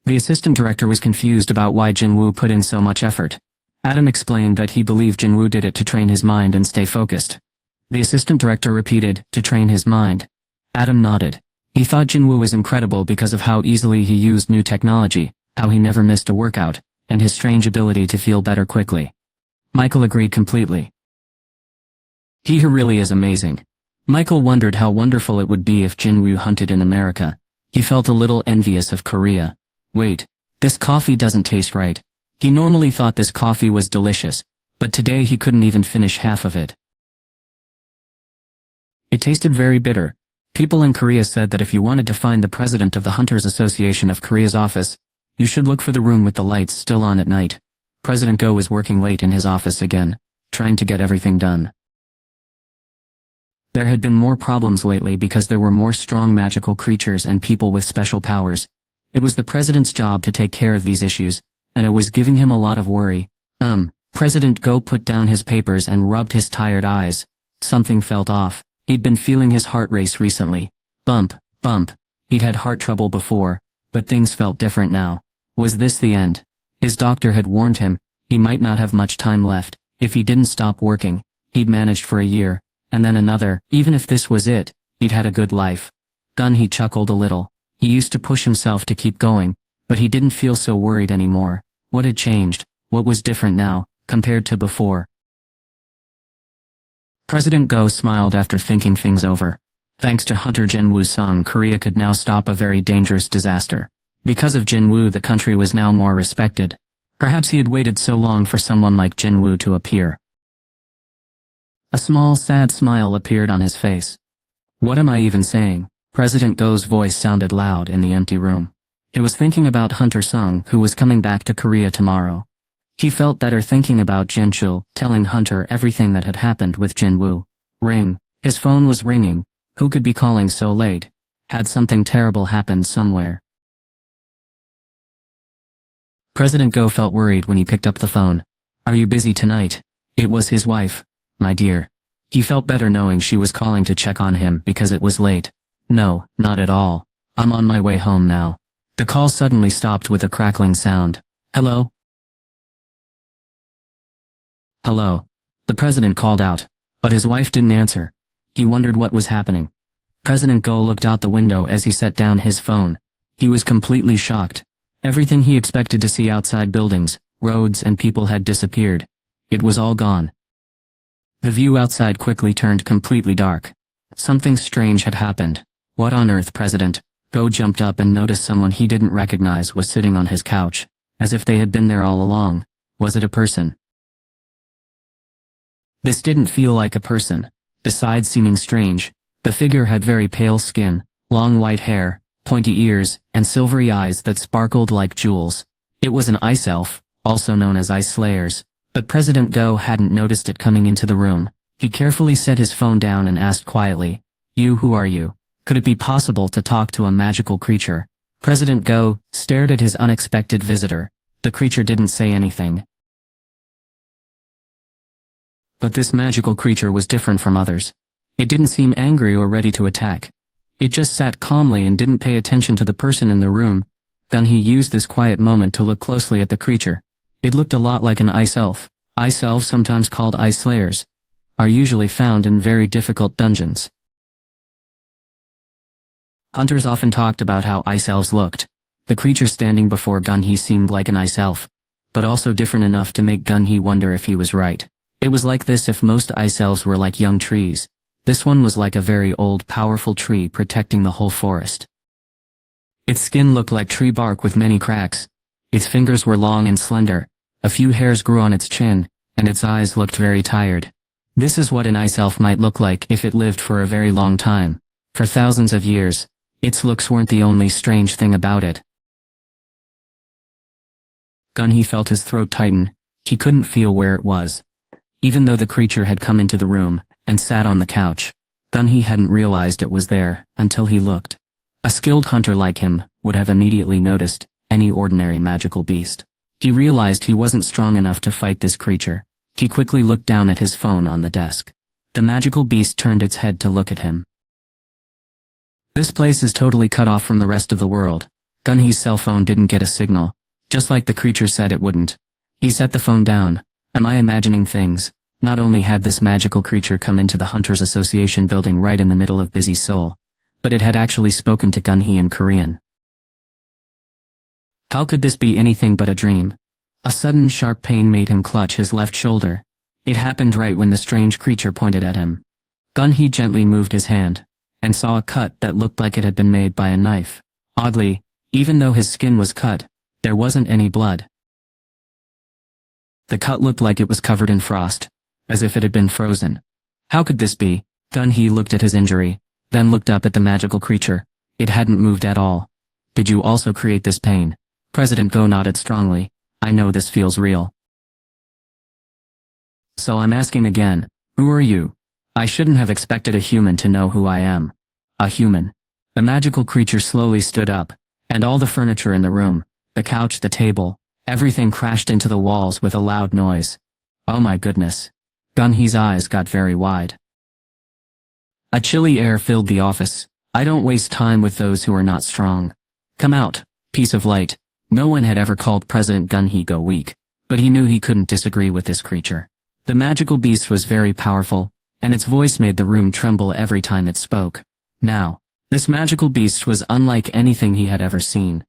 The assistant director was confused about why Jinwoo put in so much effort. Adam explained that he believed Jinwoo did it to train his mind and stay focused. The assistant director repeated, to train his mind. Adam nodded. He thought Jinwoo was incredible because of how easily he used new technology, how he never missed a workout, and his strange ability to feel better quickly. Michael agreed completely. He really is amazing. Michael wondered how wonderful it would be if Jinwoo hunted in America. He felt a little envious of Korea. Wait, this coffee doesn't taste right. He normally thought this coffee was delicious, but today he couldn't even finish half of it. It tasted very bitter. People in Korea said that if you wanted to find the president of the Hunters Association of Korea's office, you should look for the room with the lights still on at night. President Go was working late in his office again, trying to get everything done. There had been more problems lately because there were more strong magical creatures and people with special powers. It was the president's job to take care of these issues, and it was giving him a lot of worry. President Go put down his papers and rubbed his tired eyes. Something felt off. He'd been feeling his heart race recently. Bump, bump. He'd had heart trouble before, but things felt different now. Was this the end? His doctor had warned him, he might not have much time left. If he didn't stop working, he'd managed for a year, and then another. Even if this was it, he'd had a good life. He chuckled a little. He used to push himself to keep going, but he didn't feel so worried anymore. What had changed? What was different now, compared to before? President Go smiled after thinking things over. Thanks to Hunter Jinwoo's song, Korea could now stop a very dangerous disaster. Because of Jinwoo, the country was now more respected. Perhaps he had waited so long for someone like Jinwoo to appear. A small, sad smile appeared on his face. What am I even saying? President Go's voice sounded loud in the empty room. He was thinking about Hunter Sung, who was coming back to Korea tomorrow. He felt better thinking about Jinchul, telling Hunter everything that had happened with Jinwoo. Ring. His phone was ringing. Who could be calling so late? Had something terrible happened somewhere? President Go felt worried when he picked up the phone. Are you busy tonight? It was his wife. My dear. He felt better knowing she was calling to check on him because it was late. No, not at all. I'm on my way home now. The call suddenly stopped with a crackling sound. Hello? Hello. The president called out, but his wife didn't answer. He wondered what was happening. President Go looked out the window as he set down his phone. He was completely shocked. Everything he expected to see outside buildings, roads and people had disappeared. It was all gone. The view outside quickly turned completely dark. Something strange had happened. What on earth, President? Go jumped up and noticed someone he didn't recognize was sitting on his couch, as if they had been there all along. Was it a person? This didn't feel like a person. Besides seeming strange, the figure had very pale skin, long white hair, pointy ears, and silvery eyes that sparkled like jewels. It was an ice elf, also known as ice slayers, but President Go hadn't noticed it coming into the room. He carefully set his phone down and asked quietly, who are you? Could it be possible to talk to a magical creature? President Go stared at his unexpected visitor. The creature didn't say anything. But this magical creature was different from others. It didn't seem angry or ready to attack. It just sat calmly and didn't pay attention to the person in the room. Then he used this quiet moment to look closely at the creature. It looked a lot like an ice elf. Ice elves, sometimes called ice slayers, are usually found in very difficult dungeons. Hunters often talked about how ice elves looked. The creature standing before Gunhee seemed like an ice elf, but also different enough to make Gunhee wonder if he was right. It was like this if most ice elves were like young trees. This one was like a very old, powerful tree protecting the whole forest. Its skin looked like tree bark with many cracks. Its fingers were long and slender. A few hairs grew on its chin, and its eyes looked very tired. This is what an ice elf might look like if it lived for a very long time. For thousands of years. Its looks weren't the only strange thing about it. Gunhee felt his throat tighten. He couldn't feel where it was. Even though the creature had come into the room and sat on the couch, Gunhee hadn't realized it was there until he looked. A skilled hunter like him would have immediately noticed any ordinary magical beast. He realized he wasn't strong enough to fight this creature. He quickly looked down at his phone on the desk. The magical beast turned its head to look at him. This place is totally cut off from the rest of the world. Gunhee's cell phone didn't get a signal, just like the creature said it wouldn't. He set the phone down. Am I imagining things? Not only had this magical creature come into the Hunters Association building right in the middle of busy Seoul, but it had actually spoken to Gunhee in Korean. How could this be anything but a dream? A sudden sharp pain made him clutch his left shoulder. It happened right when the strange creature pointed at him. Gunhee gently moved his hand, and saw a cut that looked like it had been made by a knife. Oddly, even though his skin was cut, there wasn't any blood. The cut looked like it was covered in frost, as if it had been frozen. How could this be? Gunhee looked at his injury, then looked up at the magical creature. It hadn't moved at all. Did you also create this pain? President Go nodded strongly. I know this feels real. So I'm asking again, who are you? I shouldn't have expected a human to know who I am. A human. The magical creature slowly stood up, and all the furniture in the room, the couch, the table, everything crashed into the walls with a loud noise. Oh my goodness. Gunhee's eyes got very wide. A chilly air filled the office. I don't waste time with those who are not strong. Come out, piece of light. No one had ever called President Gunhee Go weak, but he knew he couldn't disagree with this creature. The magical beast was very powerful, and its voice made the room tremble every time it spoke. Now, this magical beast was unlike anything he had ever seen.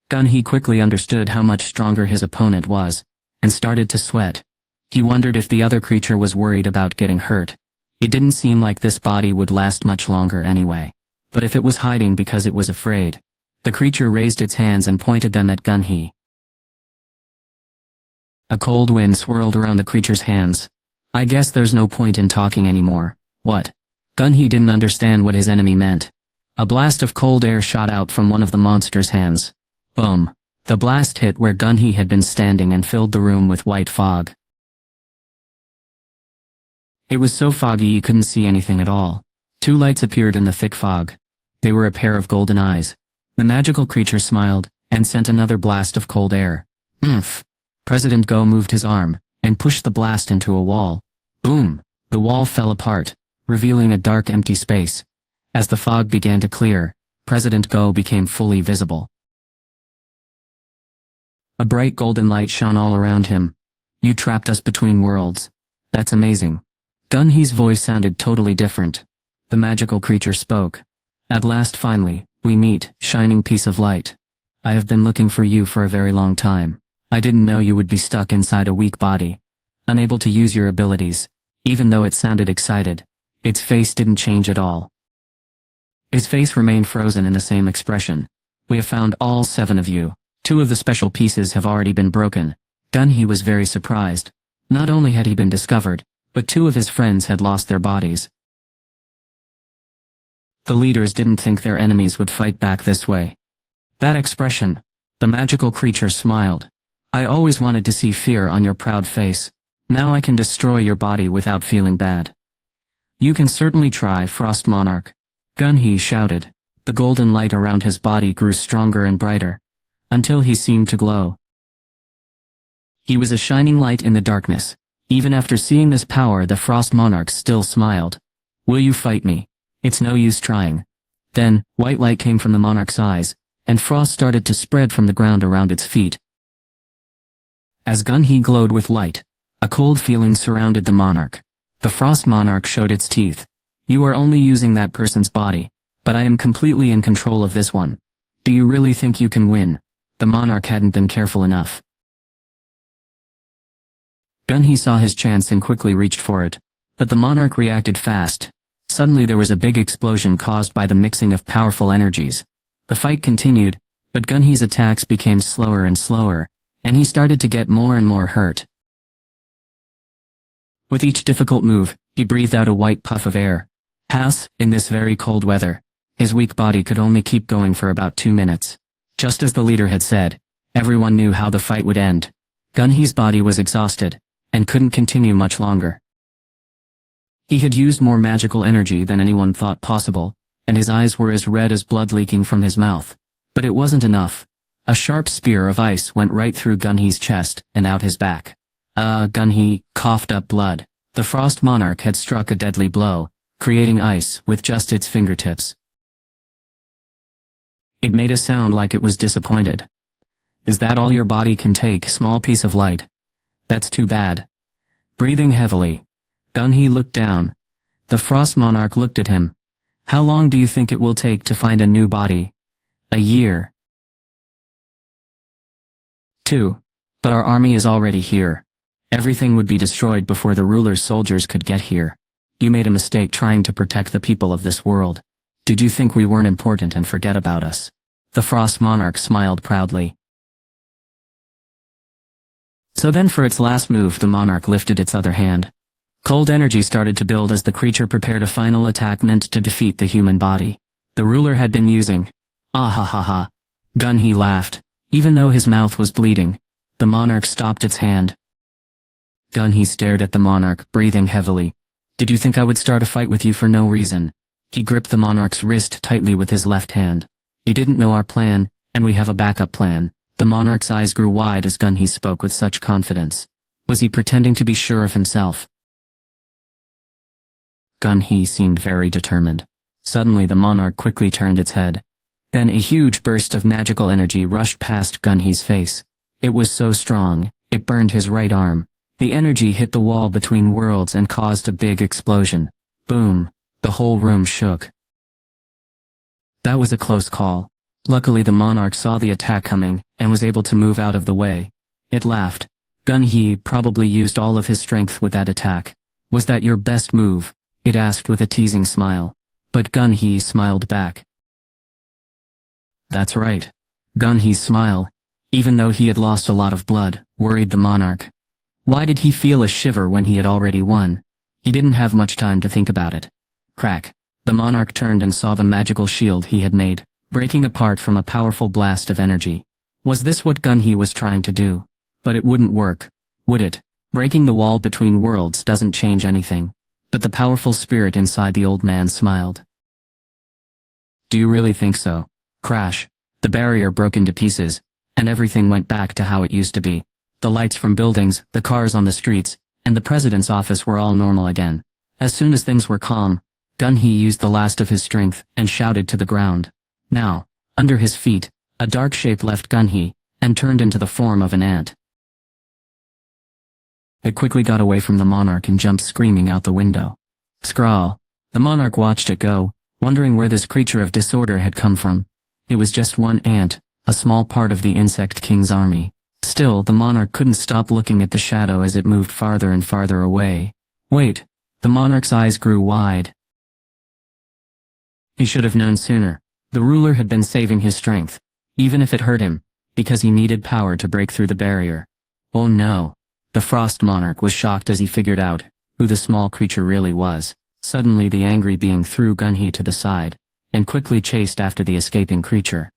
Gunhee quickly understood how much stronger his opponent was, and started to sweat. He wondered if the other creature was worried about getting hurt. It didn't seem like this body would last much longer anyway. But if it was hiding because it was afraid, the creature raised its hands and pointed them at Gunhee. A cold wind swirled around the creature's hands. I guess there's no point in talking anymore. What? Gunhee didn't understand what his enemy meant. A blast of cold air shot out from one of the monster's hands. Boom. The blast hit where Gunhee had been standing and filled the room with white fog. It was so foggy you couldn't see anything at all. Two lights appeared in the thick fog. They were a pair of golden eyes. The magical creature smiled, and sent another blast of cold air. Oomph. President Go moved his arm, and pushed the blast into a wall. Boom. The wall fell apart, revealing a dark empty space. As the fog began to clear, President Go became fully visible. A bright golden light shone all around him. You trapped us between worlds. That's amazing. Gunhee's voice sounded totally different. The magical creature spoke. At last finally, we meet, shining piece of light. I have been looking for you for a very long time. I didn't know you would be stuck inside a weak body, unable to use your abilities. Even though it sounded excited, its face didn't change at all. His face remained frozen in the same expression. We have found all 7 of you. 2 of the special pieces have already been broken. Gunhee was very surprised. Not only had he been discovered, but 2 of his friends had lost their bodies. The leaders didn't think their enemies would fight back this way. That expression. The magical creature smiled. I always wanted to see fear on your proud face. Now I can destroy your body without feeling bad. You can certainly try, Frost Monarch. Gunhee shouted. The golden light around his body grew stronger and brighter, until he seemed to glow. He was a shining light in the darkness. Even after seeing this power, the Frost Monarch still smiled. Will you fight me? It's no use trying. Then, white light came from the monarch's eyes, and frost started to spread from the ground around its feet. As Gunhee glowed with light, a cold feeling surrounded the monarch. The Frost Monarch showed its teeth. You are only using that person's body, but I am completely in control of this one. Do you really think you can win? The monarch hadn't been careful enough. Gunhee saw his chance and quickly reached for it, but the monarch reacted fast. Suddenly there was a big explosion caused by the mixing of powerful energies. The fight continued, but Gunhee's attacks became slower and slower, and he started to get more and more hurt. With each difficult move, he breathed out a white puff of air. In this very cold weather, his weak body could only keep going for about 2 minutes. Just as the leader had said, everyone knew how the fight would end. Gunhee's body was exhausted, and couldn't continue much longer. He had used more magical energy than anyone thought possible, and his eyes were as red as blood leaking from his mouth. But it wasn't enough. A sharp spear of ice went right through Gunhee's chest and out his back. Gunhee coughed up blood. The Frost Monarch had struck a deadly blow, creating ice with just its fingertips. It made a sound like it was disappointed. Is that all your body can take, small piece of light? That's too bad. Breathing heavily, Gun-hee looked down. The Frost Monarch looked at him. How long do you think it will take to find a new body? A year. 2. But our army is already here. Everything would be destroyed before the ruler's soldiers could get here. You made a mistake trying to protect the people of this world. Did you think we weren't important and forget about us? The Frost Monarch smiled proudly. So then for its last move, the monarch lifted its other hand. Cold energy started to build as the creature prepared a final attack meant to defeat the human body. The ruler had been using. Ah ha ha ha. Gun-hee laughed. Even though his mouth was bleeding, the monarch stopped its hand. Gun-hee stared at the monarch, breathing heavily. Did you think I would start a fight with you for no reason? He gripped the monarch's wrist tightly with his left hand. You didn't know our plan, and we have a backup plan. The monarch's eyes grew wide as Gun-hee spoke with such confidence. Was he pretending to be sure of himself? Gun-hee seemed very determined. Suddenly the monarch quickly turned its head. Then a huge burst of magical energy rushed past Gun-hee's face. It was so strong, it burned his right arm. The energy hit the wall between worlds and caused a big explosion. Boom! The whole room shook. That was a close call. Luckily the monarch saw the attack coming and was able to move out of the way. It laughed. Gun-hee probably used all of his strength with that attack. Was that your best move? It asked with a teasing smile. But Gun-hee smiled back. That's right. Gun-hee's smile, even though he had lost a lot of blood, worried the monarch. Why did he feel a shiver when he had already won? He didn't have much time to think about it. Crack. The monarch turned and saw the magical shield he had made, breaking apart from a powerful blast of energy. Was this what Gun-hee was trying to do? But it wouldn't work, would it? Breaking the wall between worlds doesn't change anything. But the powerful spirit inside the old man smiled. Do you really think so? Crash. The barrier broke into pieces, and everything went back to how it used to be. The lights from buildings, the cars on the streets, and the president's office were all normal again. As soon as things were calm, Gun-hee used the last of his strength and shouted to the ground. Now, under his feet, a dark shape left Gun-hee and turned into the form of an ant. It quickly got away from the monarch and jumped screaming out the window. Scrawl. The monarch watched it go, wondering where this creature of disorder had come from. It was just one ant, a small part of the insect king's army. Still, the monarch couldn't stop looking at the shadow as it moved farther and farther away. Wait. The monarch's eyes grew wide. He should have known sooner. The ruler had been saving his strength, even if it hurt him, because he needed power to break through the barrier. Oh no. The Frost Monarch was shocked as he figured out who the small creature really was. Suddenly the angry being threw Gun-hee to the side, and quickly chased after the escaping creature.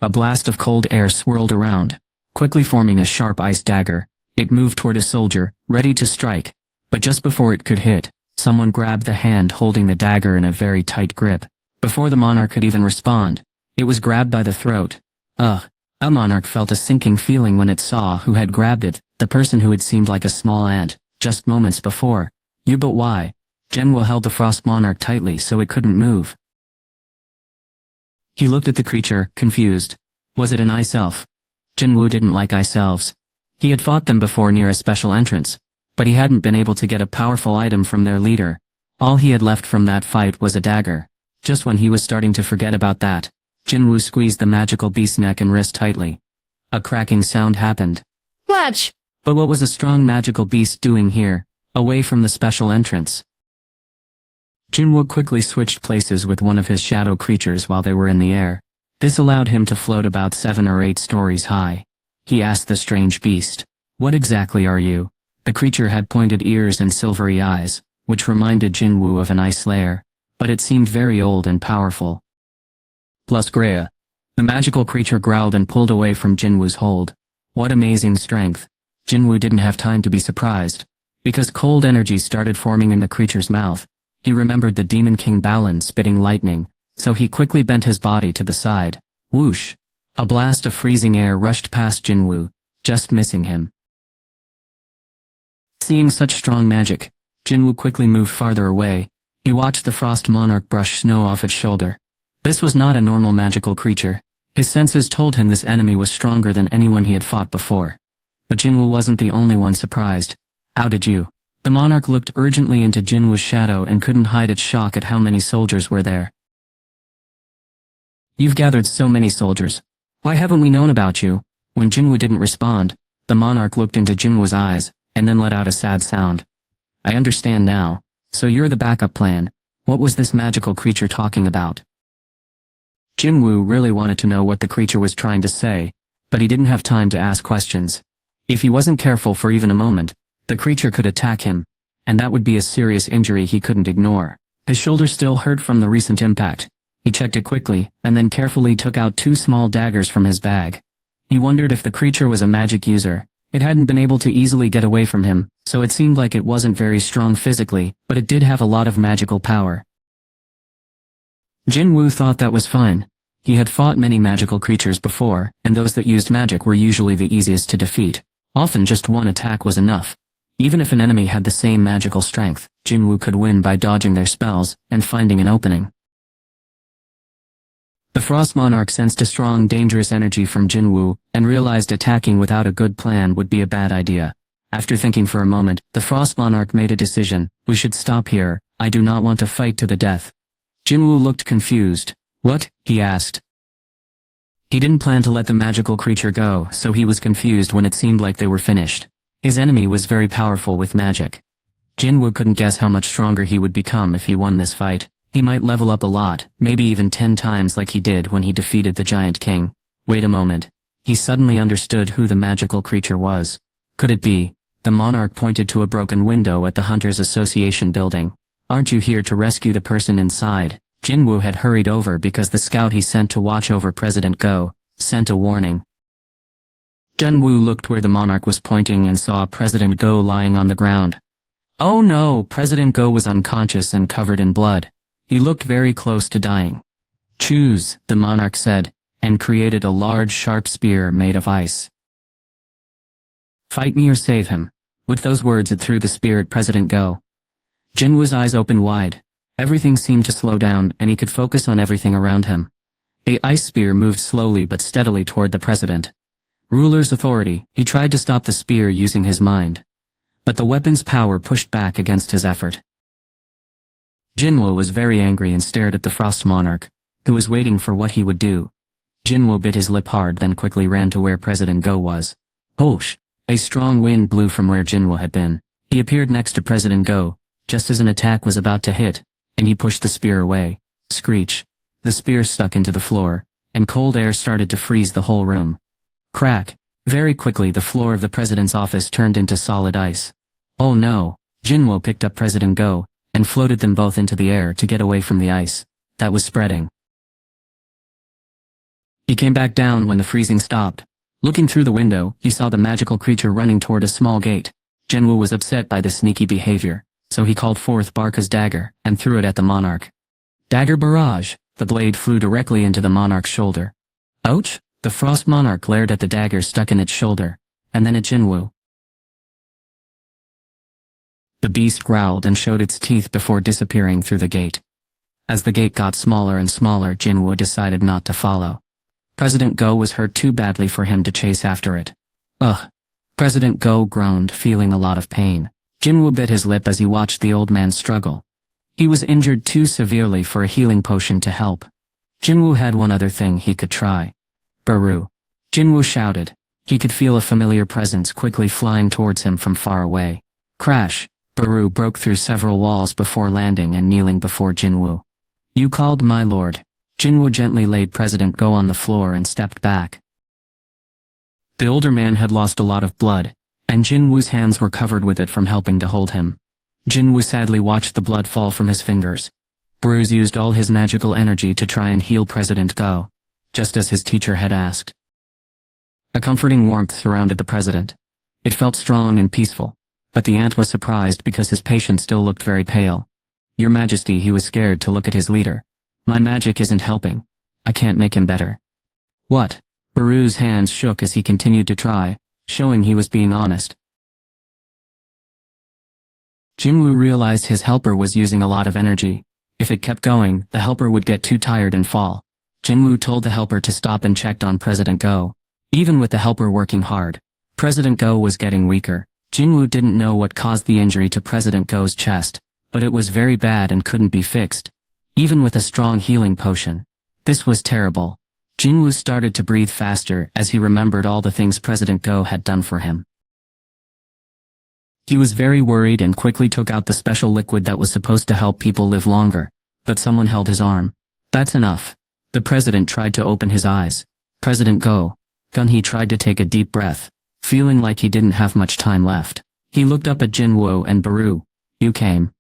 A blast of cold air swirled around, quickly forming a sharp ice dagger. It moved toward a soldier, ready to strike, but just before it could hit, someone grabbed the hand holding the dagger in a very tight grip. Before the monarch could even respond, it was grabbed by the throat. Ugh. A monarch felt a sinking feeling when it saw who had grabbed it, the person who had seemed like a small ant, just moments before. But why? Jinwoo held the Frost Monarch tightly so it couldn't move. He looked at the creature, confused. Was it an ice elf? Jinwoo didn't like ice elves. He had fought them before near a special entrance, but he hadn't been able to get a powerful item from their leader. All he had left from that fight was a dagger. Just when he was starting to forget about that, Jinwoo squeezed the magical beast's neck and wrist tightly. A cracking sound happened. Fletch! But what was a strong magical beast doing here, away from the special entrance? Jinwoo quickly switched places with one of his shadow creatures while they were in the air. This allowed him to float about 7 or 8 stories high. He asked the strange beast, "What exactly are you?" The creature had pointed ears and silvery eyes, which reminded Jinwoo of an ice lair, but it seemed very old and powerful. Plus Greya. The magical creature growled and pulled away from Jinwoo's hold. What amazing strength. Jinwoo didn't have time to be surprised, because cold energy started forming in the creature's mouth. He remembered the Demon King Balan spitting lightning, so he quickly bent his body to the side. Whoosh! A blast of freezing air rushed past Jinwoo, just missing him. Seeing such strong magic, Jinwoo quickly moved farther away. He watched the Frost Monarch brush snow off its shoulder. This was not a normal magical creature. His senses told him this enemy was stronger than anyone he had fought before. But Jinwoo wasn't the only one surprised. How did you? The monarch looked urgently into Jinwoo's shadow and couldn't hide its shock at how many soldiers were there. You've gathered so many soldiers. Why haven't we known about you? When Jinwoo didn't respond, the monarch looked into Jinwoo's eyes, and then let out a sad sound. I understand now. So you're the backup plan. What was this magical creature talking about? Jinwoo really wanted to know what the creature was trying to say, but he didn't have time to ask questions. If he wasn't careful for even a moment, the creature could attack him, and that would be a serious injury he couldn't ignore. His shoulder still hurt from the recent impact. He checked it quickly, and then carefully took out 2 small daggers from his bag. He wondered if the creature was a magic user. It hadn't been able to easily get away from him, so it seemed like it wasn't very strong physically, but it did have a lot of magical power. Jinwoo thought that was fine. He had fought many magical creatures before, and those that used magic were usually the easiest to defeat. Often just one attack was enough. Even if an enemy had the same magical strength, Jinwoo could win by dodging their spells and finding an opening. The Frost Monarch sensed a strong, dangerous energy from Jinwoo, and realized attacking without a good plan would be a bad idea. After thinking for a moment, the Frost Monarch made a decision. We should stop here. I do not want to fight to the death. Jinwoo looked confused. What? He asked. He didn't plan to let the magical creature go, so he was confused when it seemed like they were finished. His enemy was very powerful with magic. Jinwoo couldn't guess how much stronger he would become if he won this fight. He might level up a lot, maybe even 10 times like he did when he defeated the Giant King. Wait a moment. He suddenly understood who the magical creature was. Could it be? The monarch pointed to a broken window at the Hunters Association building. Aren't you here to rescue the person inside? Jinwoo had hurried over because the scout he sent to watch over President Go sent a warning. Jinwoo looked where the monarch was pointing and saw President Go lying on the ground. Oh no, President Go was unconscious and covered in blood. He looked very close to dying. Choose, the monarch said, and created a large sharp spear made of ice. Fight me or save him. With those words it threw the spear at President Go. Jinwoo's eyes opened wide. Everything seemed to slow down and he could focus on everything around him. The ice spear moved slowly but steadily toward the president. Ruler's authority, he tried to stop the spear using his mind. But the weapon's power pushed back against his effort. Jinwoo was very angry and stared at the Frost Monarch, who was waiting for what he would do. Jinwoo bit his lip hard then quickly ran to where President Go was. Whoosh! A strong wind blew from where Jinwoo had been. He appeared next to President Go, just as an attack was about to hit, and he pushed the spear away. Screech! The spear stuck into the floor, and cold air started to freeze the whole room. Crack! Very quickly the floor of the president's office turned into solid ice. Oh no! Jinwoo picked up President Go, and floated them both into the air to get away from the ice that was spreading. He came back down when the freezing stopped. Looking through the window, he saw the magical creature running toward a small gate. Jinwoo was upset by the sneaky behavior, so he called forth Barca's dagger and threw it at the monarch. Dagger barrage! The blade flew directly into the monarch's shoulder. Ouch! The Frost Monarch glared at the dagger stuck in its shoulder, and then at Jinwoo. The beast growled and showed its teeth before disappearing through the gate. As the gate got smaller and smaller, Jinwoo decided not to follow. President Go was hurt too badly for him to chase after it. Ugh! President Go groaned, feeling a lot of pain. Jinwoo bit his lip as he watched the old man struggle. He was injured too severely for a healing potion to help. Jinwoo had one other thing he could try. Baru! Jinwoo shouted. He could feel a familiar presence quickly flying towards him from far away. Crash! Baru broke through several walls before landing and kneeling before Jinwoo. You called, my lord. Jinwoo gently laid President Go on the floor and stepped back. The older man had lost a lot of blood, and Jinwoo's hands were covered with it from helping to hold him. Jinwoo sadly watched the blood fall from his fingers. Bruce used all his magical energy to try and heal President Go, just as his teacher had asked. A comforting warmth surrounded the president. It felt strong and peaceful. But the ant was surprised because his patient still looked very pale. Your Majesty, he was scared to look at his leader. My magic isn't helping. I can't make him better. What? Baru's hands shook as he continued to try, showing he was being honest. Jinwoo realized his helper was using a lot of energy. If it kept going, the helper would get too tired and fall. Jinwoo told the helper to stop and checked on President Go. Even with the helper working hard, President Go was getting weaker. Jinwoo didn't know what caused the injury to President Go's chest, but it was very bad and couldn't be fixed, even with a strong healing potion. This was terrible. Jinwoo started to breathe faster as he remembered all the things President Go had done for him. He was very worried and quickly took out the special liquid that was supposed to help people live longer, but someone held his arm. That's enough. The president tried to open his eyes. President Go. Gun-hee tried to take a deep breath, feeling like he didn't have much time left. He looked up at Jinwoo and Baru. You came.